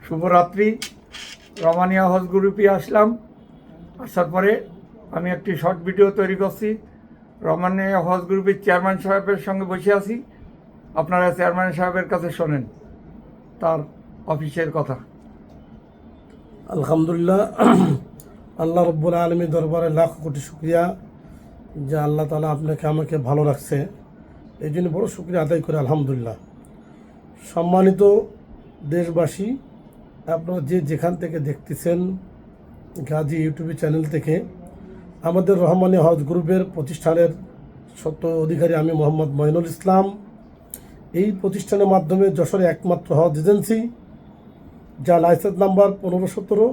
শুভরাত্রি। রমানিয়া হজ গ্রুপে আসলাম। আসার পরে আমি একটি শর্ট ভিডিও তৈরি করছি। রমানিয়া হজ গ্রুপের চেয়ারম্যান সাহেবের সঙ্গে বসে আছি। আপনারা চেয়ারম্যান সাহেবের কাছে শোনেন তার অফিসের কথা। আলহামদুলিল্লাহ, আল্লাহ রব্বুল আলমীর দরবারে লাখ কোটি শুক্রিয়া যে আল্লাহ তাআলা আপনাকে আমাকে ভালো রাখছে, এই জন্য বড় শুক্রিয়া আদায় করে আলহামদুলিল্লাহ। সম্মানিত দেশবাসী, আপনারা যে যেখান থেকে দেখতেছেন গাজী ইউটিউব চ্যানেল থেকে, আমাদের রহমানিয়া হজ গ্রুপের প্রতিষ্ঠানের সত্য অধিকারী আমি মোহাম্মদ মঈনুল ইসলাম। এই প্রতিষ্ঠানের মাধ্যমে যশোরে একমাত্র হজ এজেন্সি, যা লাইসেন্স নাম্বার 1517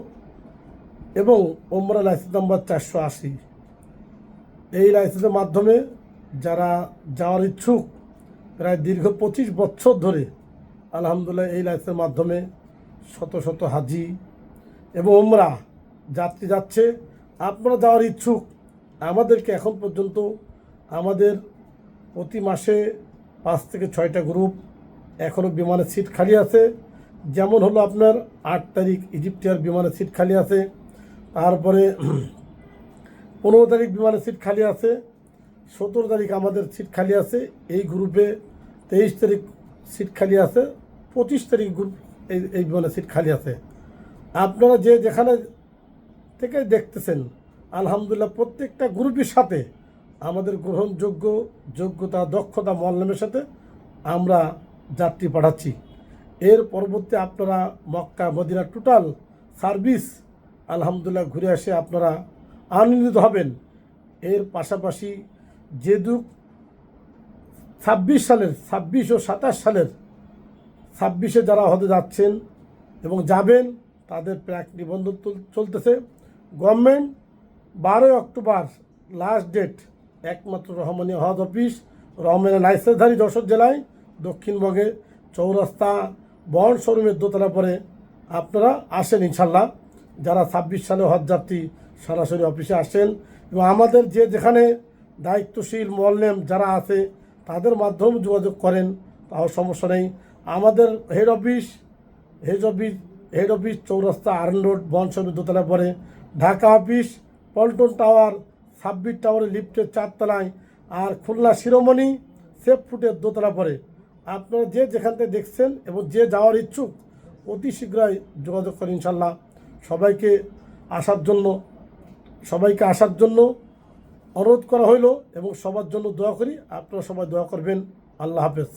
এবং ওমরা লাইসেন্স নাম্বার 480। এই লাইসেন্সের মাধ্যমে যারা যাওয়ার ইচ্ছুক, প্রায় দীর্ঘ 25 বছর ধরে আলহামদুলিল্লাহ এই লাইসেন্সের মাধ্যমে শত শত হাজি এবং ওমরা যাত্রী যাচ্ছে। আপনারা যাওয়ার ইচ্ছুক, আমাদেরকে এখন পর্যন্ত আমাদের প্রতি মাসে 5 থেকে 6টা গ্রুপ এখনও বিমানের সিট খালি আছে। যেমন হলো আপনার 8 তারিখ ইজিপ্টিয়ার বিমানের সিট খালি আছে, তারপরে 15 তারিখ বিমানের সিট খালি আছে, 17 তারিখ আমাদের সিট খালি আছে এই গ্রুপে, 23 তারিখ সিট খালি আছে, 25 তারিখ গ্রুপ এই বিমানের সিট খালি আছে। আপনারা যে যেখানে থেকে দেখতেছেন আলহামদুলিল্লাহ প্রত্যেকটা গ্রুপের সাথে আমাদের গ্রহণযোগ্য যোগ্যতা দক্ষতা মূল্যায়নের সাথে আমরা যাত্রী পাঠাচ্ছি। এর পরবর্তী আপনারা মক্কা মদিনা টোটাল সার্ভিস আলহামদুলিল্লাহ ঘুরে আসে আপনারা আনন্দিত হবেন। এর পাশাপাশি যে 26 সালের 26 ও 27 সালের 26-এ যারা হতে যাচ্ছেন এবং যাবেন তাদের প্রাক নিবন্ধন চলতেছে। Government 12 October last date. একমাত্র রহমানিয়া হজ অফিস, রহমানিয়া লাইসেন্সধারী যশোর জেলায় দক্ষিণবঙ্গে চৌরাস্তা বহন শোরুমের দোতলা পরে আপনারা আসেন ইনশাল্লাহ। যারা 26 সালে হজ যাত্রী সরাসরি অফিসে আসেন এবং আমাদের যে যেখানে দায়িত্বশীল মোয়াল্লেম যারা আছে তাদের মাধ্যমে যোগাযোগ করেন, তাও সমস্যা নেই। আমাদের হেড অফিস চৌরাস্তা আরএন রোড বহন শোরুমের দোতলা পরে, ঢাকা অফিস পল্টন টাওয়ার 26 টাওয়ারের লিফটের 4 তলায়, আর খুলনা শিরোমণি সেফ ফুটের দোতলা পরে। আপনারা যে যেখান থেকে দেখছেন এবং যে যাওয়ার ইচ্ছুক অতি শীঘ্রই যোগাযোগ করেন ইনশাল্লাহ। সবাইকে আসার জন্য অনুরোধ করা হইল এবং সবার জন্য দোয়া করি। আপনারা সবাই দোয়া করবেন। আল্লাহ হাফেজ।